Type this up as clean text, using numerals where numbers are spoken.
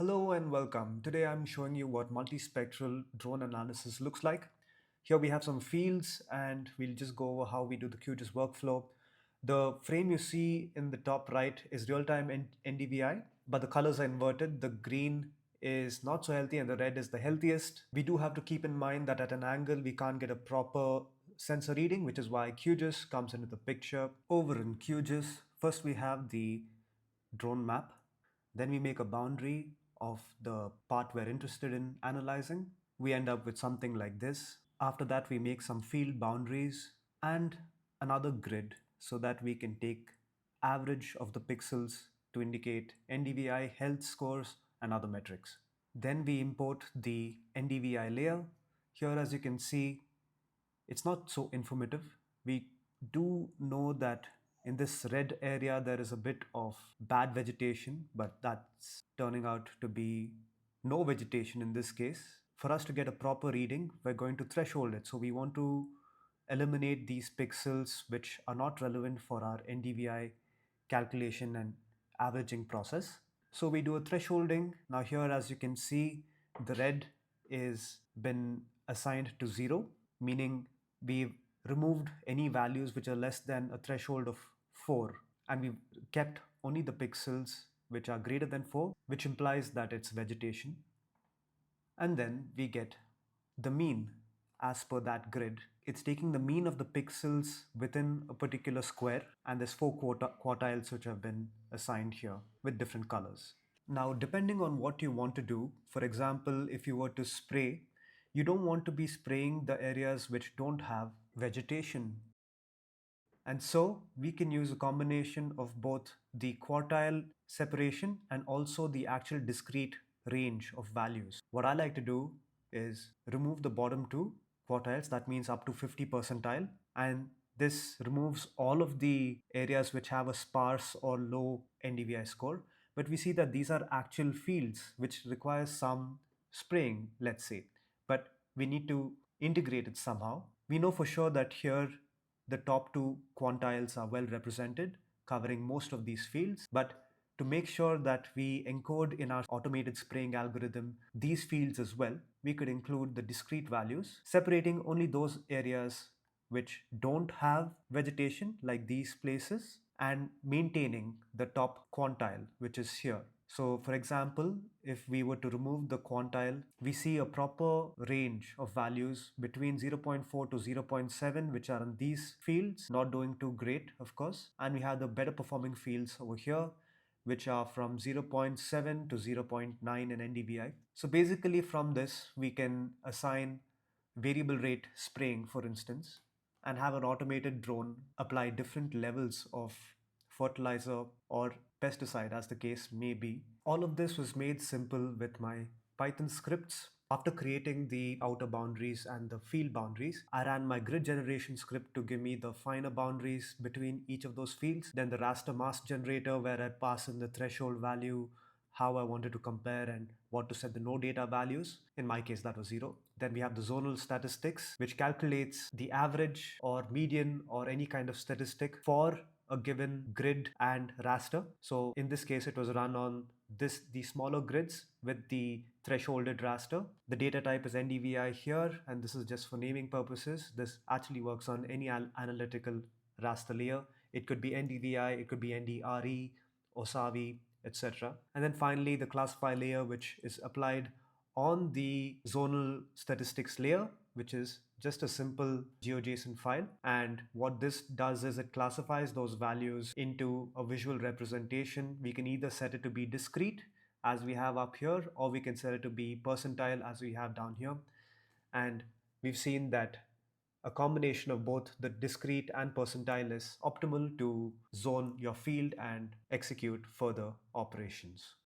Hello and welcome. Today I'm showing you what multispectral drone analysis looks like. Here we have some fields and we'll just go over how we do the Qgis workflow. The frame you see in the top right is real-time NDVI, but the colors are inverted. The green is not so healthy and the red is the healthiest. We do have to keep in mind that at an angle we can't get a proper sensor reading, which is why Qgis comes into the picture. Over in Qgis, first we have the drone map. Then we make a boundary of the part we're interested in analyzing. We end up with something like this. After that, we make some field boundaries and another grid so that we can take average of the pixels to indicate NDVI, health scores, and other metrics. Then we import the NDVI layer. Here, as you can see, it's not so informative. We do know that in this red area there is a bit of bad vegetation, but that's turning out to be no vegetation in this case. For us to get a proper reading, we're going to threshold it. So we want to eliminate these pixels which are not relevant for our NDVI calculation and averaging process. So we do a thresholding. Now here, as you can see, the red is been assigned to 0, meaning we've removed any values which are less than a threshold of 4, and we've kept only the pixels which are greater than 4, which implies that it's vegetation. And then we get the mean as per that grid. It's taking the mean of the pixels within a particular square, and there's 4 quartiles which have been assigned here with different colors. Now, depending on what you want to do, for example, if you were to spray, you don't want to be spraying the areas which don't have vegetation. And so we can use a combination of both the quartile separation and also the actual discrete range of values. What I like to do is remove the bottom two quartiles, that means up to 50 percentile, and this removes all of the areas which have a sparse or low NDVI score. But we see that these are actual fields which require some spraying, let's say, but we need to integrate it somehow. We know for sure that here the top two quantiles are well represented, covering most of these fields. But to make sure that we encode in our automated spraying algorithm these fields as well, we could include the discrete values, separating only those areas which don't have vegetation, like these places, and maintaining the top quantile, which is here. So for example, if we were to remove the quantile, we see a proper range of values between 0.4 to 0.7, which are in these fields, not doing too great, of course. And we have the better performing fields over here, which are from 0.7 to 0.9 in NDVI. So basically from this, we can assign variable rate spraying, for instance, and have an automated drone apply different levels of fertilizer or pesticide, as the case may be. All of this was made simple with my Python scripts. After creating the outer boundaries and the field boundaries, I ran my grid generation script to give me the finer boundaries between each of those fields. Then the raster mask generator, where I pass in the threshold value, how I wanted to compare and what to set the no data values. In my case, that was 0. Then we have the zonal statistics, which calculates the average or median or any kind of statistic for a given grid and raster. So in this case, it was run on these smaller grids with the thresholded raster. The data type is NDVI here, and this is just for naming purposes. This actually works on any analytical raster layer. It could be NDVI, it could be NDRE, OSAVI, etc. And then finally, the classify layer, which is applied on the zonal statistics layer, which is just a simple GeoJSON file. And what this does is it classifies those values into a visual representation. We can either set it to be discrete, as we have up here, or we can set it to be percentile, as we have down here. And we've seen that a combination of both the discrete and percentile is optimal to zone your field and execute further operations.